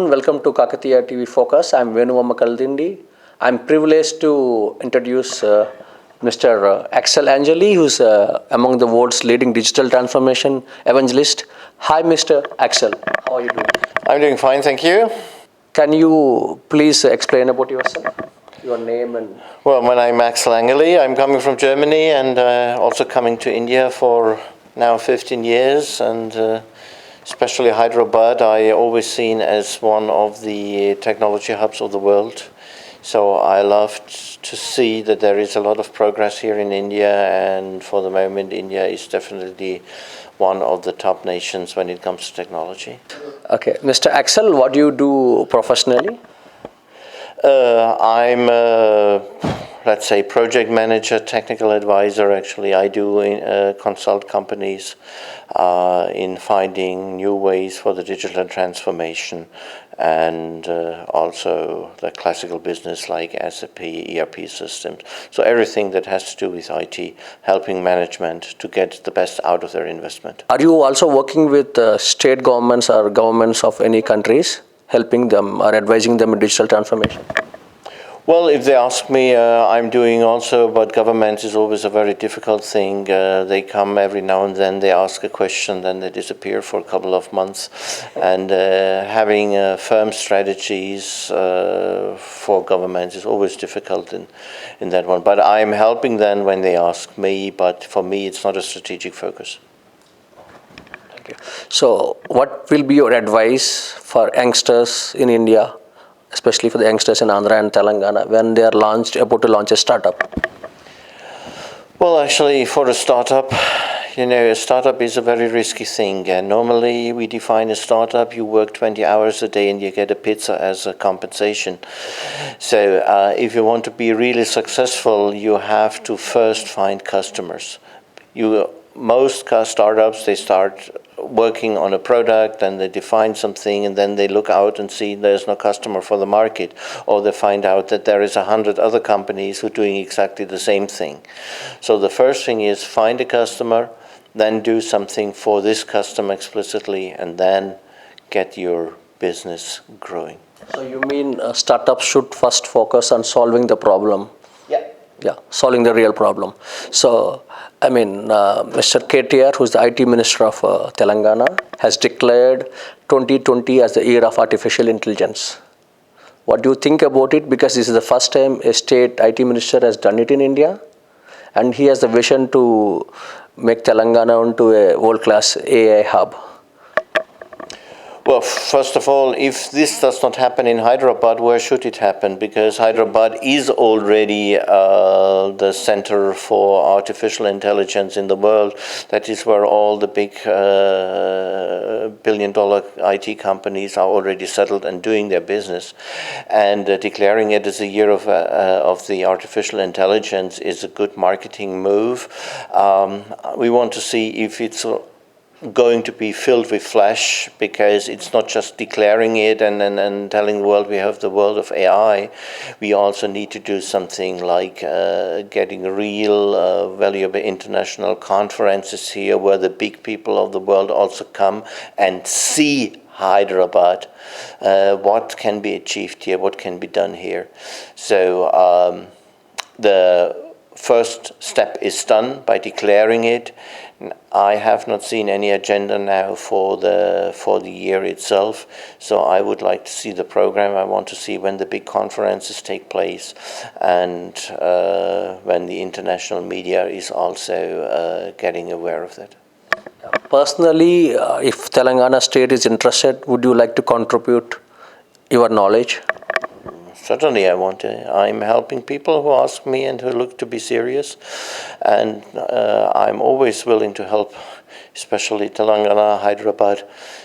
Welcome to KAKATIYA TV Focus. I'm Venu Kaldindi. I'm privileged to introduce Mr. Axel Angeli, who's among the world's leading digital transformation evangelist. Hi, Mr. Axel. How are you doing? I'm doing fine, thank you. Can you please explain about yourself, your name and... Well, my name is Axel Angeli. I'm coming from Germany and also coming to India for now 15 years, and especially Hyderabad I always seen as one of the technology hubs of the world. So I love to see that there is a lot of progress here in India, and for the moment India is definitely one of the top nations when it comes to technology. Okay, Mr. Axel, what do you do professionally? I'm let's say project manager, technical advisor. Actually, I do consult companies in finding new ways for the digital transformation, and also the classical business like SAP, ERP systems. So everything that has to do with IT, helping management to get the best out of their investment. Are you also working with state governments or governments of any countries, helping them or advising them in digital transformation? Well, if they ask me, I'm doing also, but government is always a very difficult thing. They come every now and then, they ask a question, then they disappear for a couple of months. And having firm strategies for governments is always difficult in that one. But I'm helping them when they ask me, but for me it's not a strategic focus. Thank you. So what will be your advice for youngsters in India, especially for the youngsters in Andhra and Telangana, when they are about to launch a startup? Well, actually, for a startup, a startup is a very risky thing. And normally, we define a startup, you work 20 hours a day and you get a pizza as a compensation. So if you want to be really successful, you have to first find customers. Most startups, they start working on a product and they define something, and then they look out and see there's no customer for the market, or they find out that there is 100 other companies who are doing exactly the same thing. So the first thing is find a customer, then do something for this customer explicitly, and then get your business growing. So you mean startups should first focus on solving the problem? Yeah, solving the real problem. So, I mean, Mr. KTR, who's the IT Minister of Telangana, has declared 2020 as the year of artificial intelligence. What do you think about it? Because this is the first time a state IT Minister has done it in India, and he has the vision to make Telangana into a world-class AI hub. Well, first of all, if this does not happen in Hyderabad, where should it happen? Because Hyderabad is already the center for artificial intelligence in the world. That is where all the big billion-dollar IT companies are already settled and doing their business. And declaring it as a year of the artificial intelligence is a good marketing move. We want to see if it's going to be filled with flash, because it's not just declaring it and telling the world we have the world of AI. We also need to do something like getting real valuable international conferences here where the big people of the world also come and see Hyderabad, what can be achieved here, what can be done here. So the first step is done by declaring it. I have not seen any agenda now for the year itself, so I would like to see the program. I want to see when the big conferences take place, and when the international media is also getting aware of that. Personally, if Telangana state is interested, would you like to contribute your knowledge? Certainly I want to. I'm helping people who ask me and who look to be serious, and I'm always willing to help, especially Telangana, Hyderabad,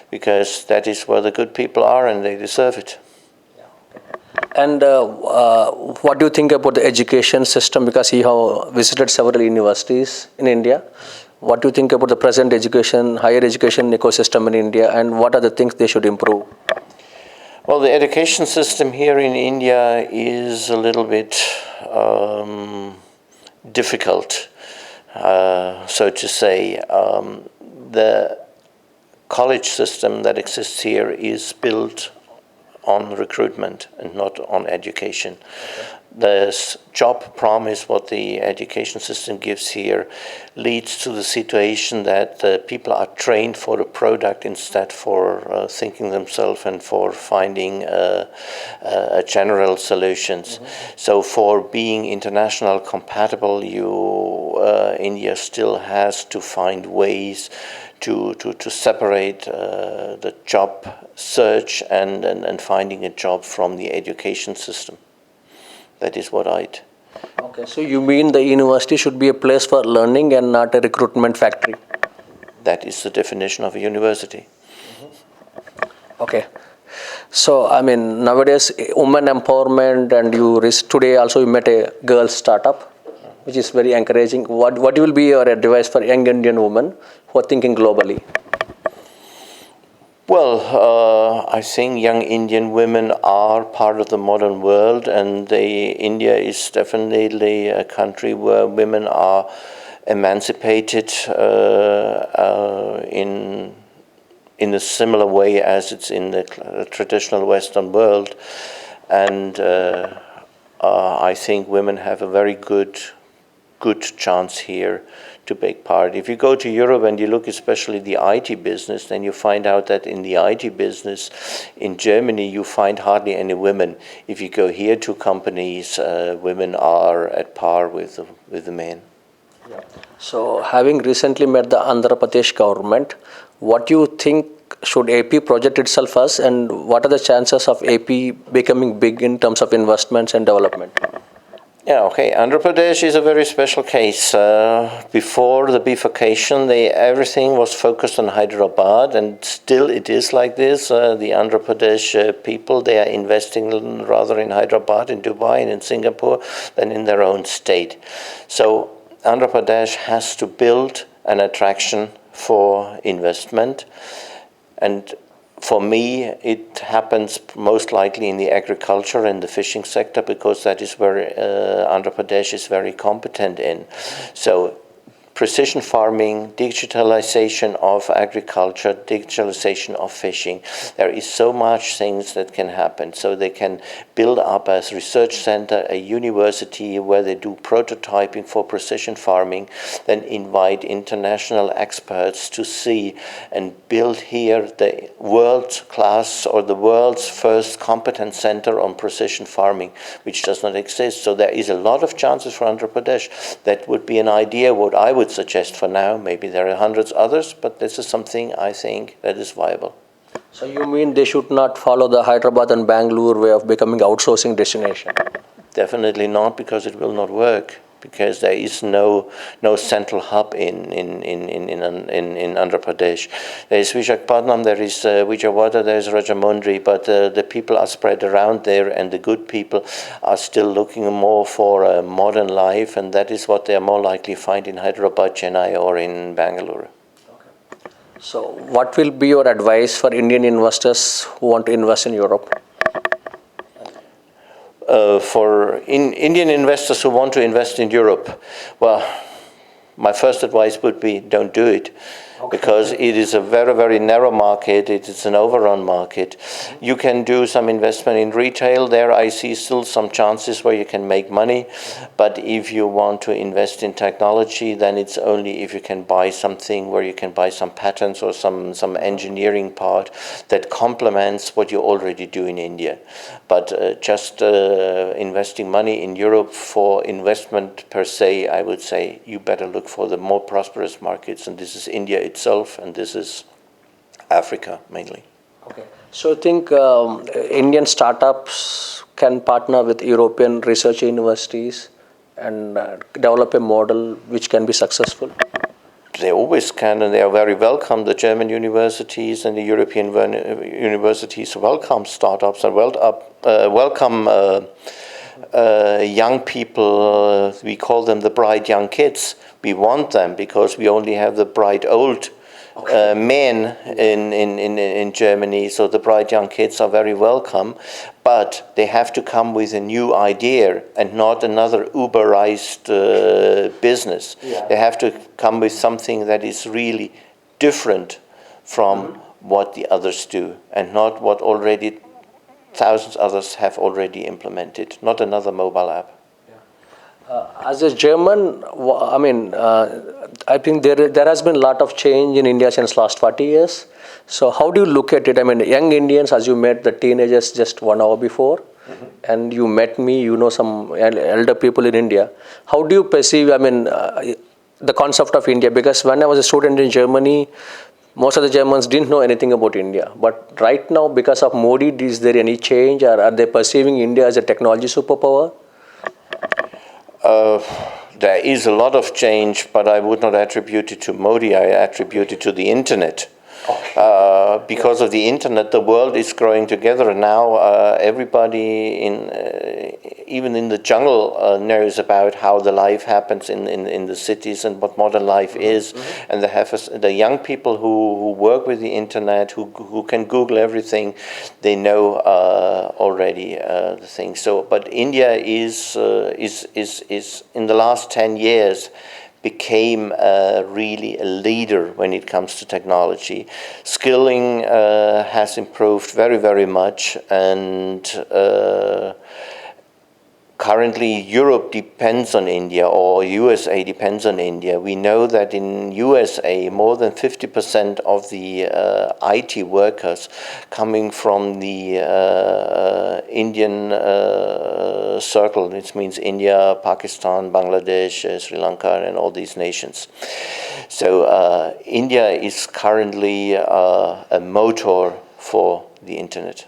because that is where the good people are and they deserve it. And what do you think about the education system? Because you have visited several universities in India. What do you think about the present higher education ecosystem in India, and what are the things they should improve? Well, the education system here in India is a little bit difficult, so to say. The college system that exists here is built on recruitment and not on education. The job promise, what the education system gives here, leads to the situation that people are trained for the product instead for thinking themselves and for finding general solutions. So for being international compatible, India still has to find ways to separate the job search and finding a job from the education system. That is what I'd. Okay, so you mean the university should be a place for learning and not a recruitment factory? That is the definition of a university. Okay. So, I mean, nowadays, women empowerment, and today also you met a girl startup, which is very encouraging. What will be your advice for young Indian women who are thinking globally? Well, I think young Indian women are part of the modern world, and India is definitely a country where women are emancipated in a similar way as it's in the traditional Western world, and I think women have a very good chance here to take part. If you go to Europe and you look especially the IT business, then you find out that in the IT business in Germany you find hardly any women. If you go here to companies, women are at par with the men. Yeah. So, having recently met the Andhra Pradesh government, what do you think should AP project itself as, and what are the chances of AP becoming big in terms of investments and development? Yeah, okay. Andhra Pradesh is a very special case. Before the bifurcation, everything was focused on Hyderabad, and still it is like this. The Andhra Pradesh people, they are investing rather in Hyderabad, in Dubai, and in Singapore than in their own state. So Andhra Pradesh has to build an attraction for investment, and for me, it happens most likely in the agriculture and the fishing sector, because that is where Andhra Pradesh is very competent in. So precision farming, digitalization of agriculture, digitalization of fishing. There is so much things that can happen. So they can build up a research center, a university where they do prototyping for precision farming, then invite international experts to see and build here the world class or the world's first competence center on precision farming, which does not exist. So there is a lot of chances for Andhra Pradesh. That would be an idea what I would suggest for now. Maybe there are hundreds others, but this is something I think that is viable. So you mean they should not follow the Hyderabad and Bangalore way of becoming outsourcing destination? Definitely not, because it will not work. Because there is no central hub in Andhra Pradesh. There is Visakhapatnam, there is Vijayawada, there is Rajahmundry, but the people are spread around there, and the good people are still looking more for a modern life, and that is what they are more likely to find in Hyderabad, Chennai, or in Bangalore. Okay. So what will be your advice for Indian investors who want to invest in Europe? For Indian investors who want to invest in Europe, well, my first advice would be don't do it. Okay. Because it is a very, very narrow market. It is an overrun market. You can do some investment in retail. There I see still some chances where you can make money. But if you want to invest in technology, then it's only if you can buy something where you can buy some patents or some engineering part that complements what you already do in India. But just investing money in Europe for investment per se, I would say you better look for the more prosperous markets, and this is India itself, and this is Africa mainly. Okay. So you think Indian startups can partner with European research universities and develop a model which can be successful? They always can, and they are very welcome. The German universities and the European universities welcome startups and welcome young people. We call them the bright young kids. We want them because we only have the bright old men in Germany. So the bright young kids are very welcome, but they have to come with a new idea and not another Uberized business. Yeah. They have to come with something that is really different from what the others do, and not what already thousands others have already implemented, not another mobile app. As a German, I think there has been a lot of change in India since last 40 years. So how do you look at it? I mean, young Indians, as you met the teenagers just 1 hour before, and you met me, you know some elder people in India. How do you perceive, the concept of India? Because when I was a student in Germany, most of the Germans didn't know anything about India. But right now, because of Modi, is there any change, or are they perceiving India as a technology superpower? There is a lot of change, but I would not attribute it to Modi. I attribute it to the internet. Because of the internet, the world is growing together now. Everybody, even in the jungle, knows about how the life happens in the cities and what modern life is. And they have the young people who work with the internet, who can Google everything, they know already the thing. So, but India is in the last 10 years. Became really a leader when it comes to technology. Skilling has improved very, very much, and currently Europe depends on India, or USA depends on India. We know that in USA more than 50% of the IT workers coming from the Indian circle, which means India, Pakistan, Bangladesh, Sri Lanka, and all these nations. So India is currently a motor for the internet.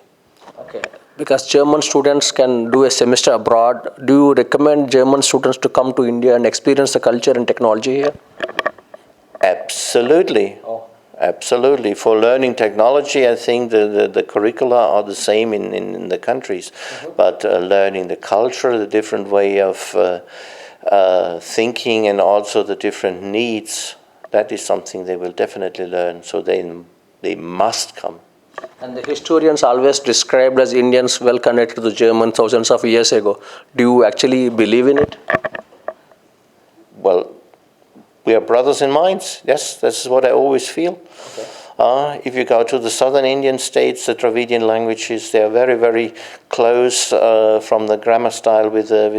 Okay. Because German students can do a semester abroad, do you recommend German students to come to India and experience the culture and technology here? Absolutely. Absolutely. For learning technology, I think the curricula are the same in the countries. But learning the culture, the different way of thinking, and also the different needs, that is something they will definitely learn. So they must come. And the historians always described as Indians well connected to German thousands of years ago. Do you actually believe in it? Well, we are brothers in minds. Yes, that's what I always feel. Okay. If you go to the southern Indian states, the Dravidian languages, they are very, very close from the grammar style with the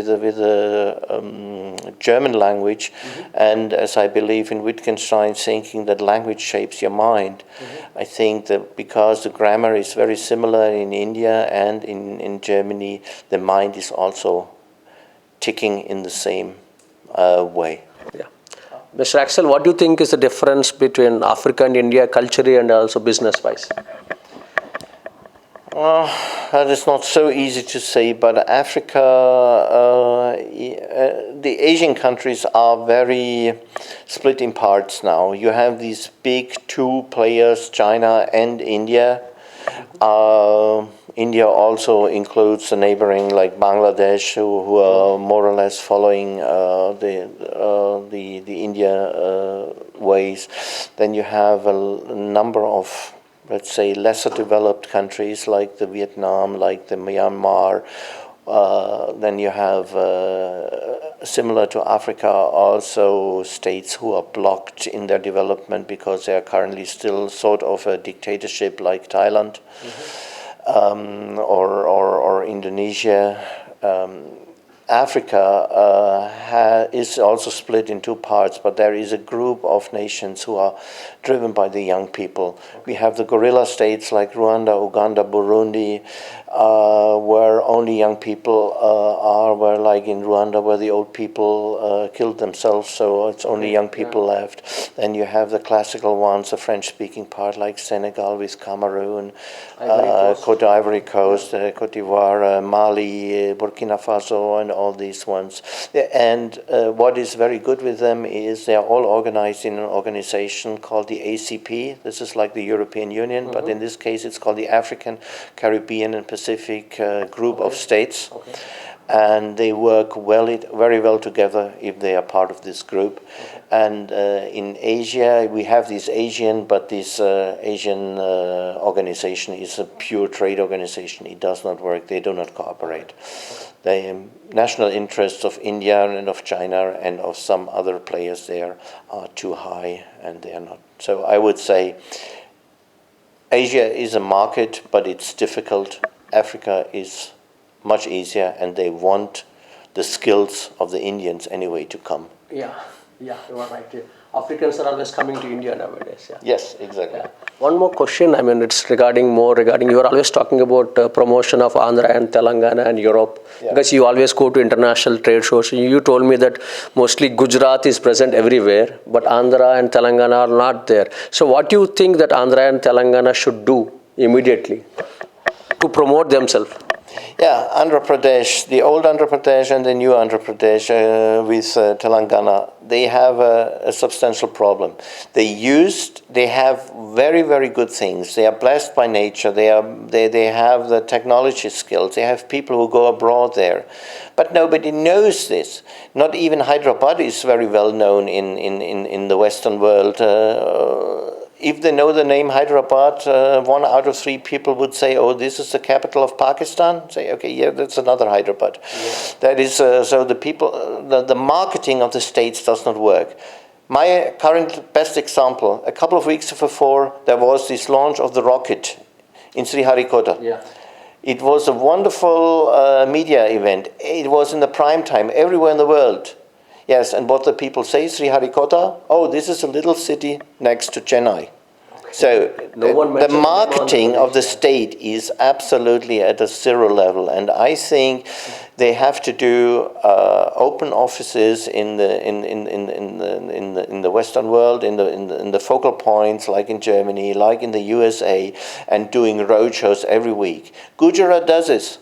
German language. And as I believe in Wittgenstein's thinking that language shapes your mind, I think that because the grammar is very similar in India and in Germany, the mind is also ticking in the same way. Yeah. Mr. Axel, what do you think is the difference between Africa and India culturally and also business-wise? That is not so easy to say, but Africa, the Asian countries are very split in parts now. You have these big two players, China and India. India also includes the neighboring like Bangladesh, who are more or less following the India ways. Then you have a number of, let's say, lesser developed countries like the Vietnam, like the Myanmar. Then you have, similar to Africa, also states who are blocked in their development because they are currently still sort of a dictatorship like Thailand or Indonesia. Africa is also split in two parts, but there is a group of nations who are driven by the young people. We have the guerrilla states like Rwanda, Uganda, Burundi, where only young people are, where like in Rwanda where the old people killed themselves, so it's only young people left. Then you have the classical ones, the French-speaking part like Senegal with Cameroon, Ivory Coast, Cote d'Ivoire, Mali, Burkina Faso, and all these ones. And what is very good with them is they are all organized in an organization called the ACP. This is like the European Union, but in this case it's called the African, Caribbean, and Pacific group of states. And they work very well together if they are part of this group. And in Asia, we have this Asian, but this Asian organization is a pure trade organization. It does not work. They do not cooperate. The national interests of India and of China and of some other players there are too high, and they are not. So I would say Asia is a market, but it's difficult Africa is much easier, and they want the skills of the Indians anyway to come. Yeah, you are right. Yeah. Africans are always coming to India nowadays. Yeah. Yes, exactly. Yeah. One more question. I mean, it's regarding you are always talking about promotion of Andhra and Telangana and Europe, because you always go to international trade shows. You told me that mostly Gujarat is present everywhere, but Andhra and Telangana are not there. So what do you think that Andhra and Telangana should do immediately to promote themselves? Yeah, Andhra Pradesh, the old Andhra Pradesh and the new Andhra Pradesh with Telangana, they have a substantial problem. They have very, very good things. They are blessed by nature. They have the technology skills. They have people who go abroad there. But nobody knows this. Not even Hyderabad is very well known in the Western world. If they know the name Hyderabad, 1 out of 3 people would say, "Oh, this is the capital of Pakistan." Say, "Okay, yeah, that's another Hyderabad." Yeah. That is so the people, the marketing of the states does not work. My current best example: a couple of weeks before, there was this launch of the rocket in Sriharikota. Yeah. It was a wonderful media event. It was in the prime time everywhere in the world. Yes, and what the people say, Sriharikota, oh, this is a little city next to Chennai. Okay. So the marketing of the state is absolutely at a zero level, and I think they have to do open offices in the Western world, in the focal points, like in Germany, like in the USA, and doing roadshows every week. Gujarat does this.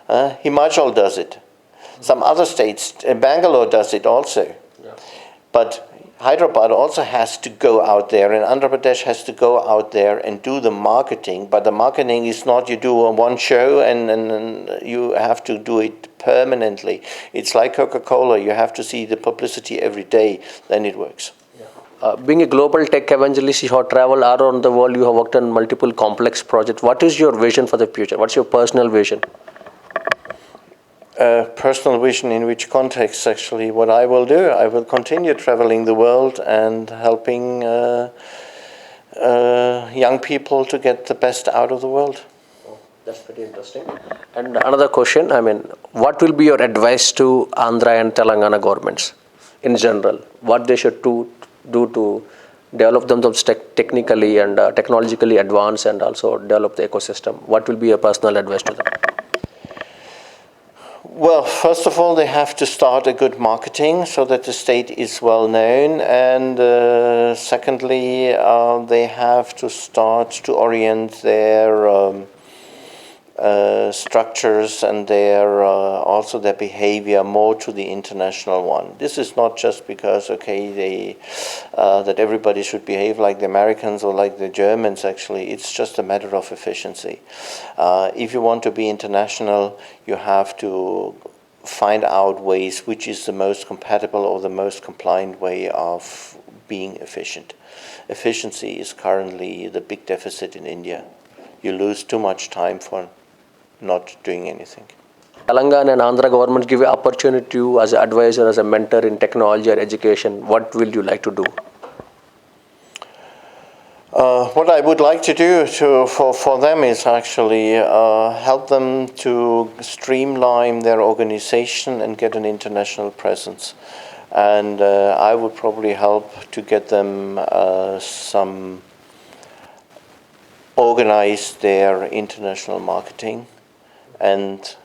Himachal does it. Some other states, Bangalore does it also. Yeah. But Hyderabad also has to go out there, and Andhra Pradesh has to go out there and do the marketing. But the marketing is not you do one show and you have to do it permanently. It's like Coca-Cola. You have to see the publicity every day, then it works. Yeah. Being a global tech evangelist, you have traveled around the world, you have worked on multiple complex projects. What is your vision for the future? What's your personal vision? Personal vision in which context, actually? What I will do, I will continue traveling the world and helping young people to get the best out of the world. Oh, that's pretty interesting. And another question, I mean, what will be your advice to Andhra and Telangana governments in general? What they should do to develop themselves technically and technologically advanced, and also develop the ecosystem? What will be your personal advice to them? Well, first of all, they have to start a good marketing so that the state is well known, and secondly, they have to start to orient their structures and also their behavior more to the international one. This is not just because that everybody should behave like the Americans or like the Germans. Actually, it's just a matter of efficiency. If you want to be international, you have to find out ways which is the most compatible or the most compliant way of being efficient. Efficiency is currently the big deficit in India. You lose too much time for not doing anything. Telangana and Andhra governments give you opportunity to you as an advisor, as a mentor in technology or education. What will you like to do? What I would like to do for them is actually help them to streamline their organization and get an international presence. And I would probably help to get them organize their international marketing, and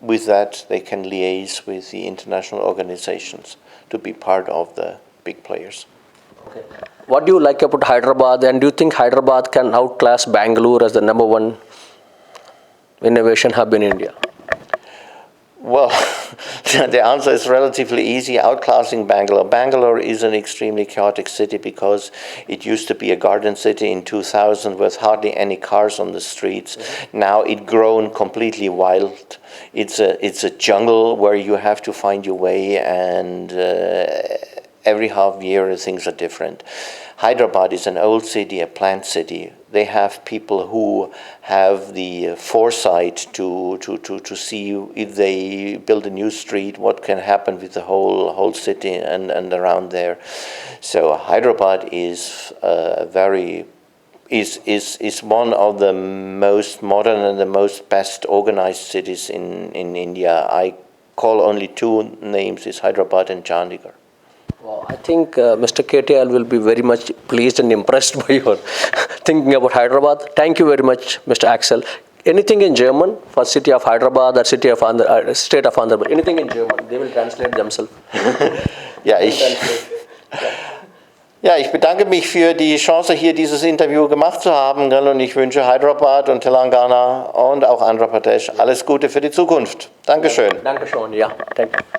with that they can liaise with the international organizations to be part of the big players. Okay. What do you like about Hyderabad, and do you think Hyderabad can outclass Bangalore as the #1 innovation hub in India? Well, the answer is relatively easy. Outclassing Bangalore. Bangalore is an extremely chaotic city because it used to be a garden city in 2000 with hardly any cars on the streets. Mm-hmm. Now it's grown completely wild. It's a jungle where you have to find your way, and every half year things are different. Hyderabad is an old city, a planned city. They have people who have the foresight to see if they build a new street, what can happen with the whole city and around there. So Hyderabad is a very is one of the most modern and the most best organized cities in India. I call only two names, is Hyderabad and Chandigarh. Well, I think Mr. KTR will be very much pleased and impressed by your thinking about Hyderabad. Thank you very much, Mr. Axel. Anything in German for city of Hyderabad or city of state of Andhra Pradesh? Anything in German? They will translate themselves. Ja, ich bedanke mich für die Chance, hier dieses Interview gemacht zu haben, und ich wünsche Hyderabad und Telangana und auch Andhra Pradesh alles Gute für die Zukunft. Dankeschön. Dankeschön, ja. Thank you.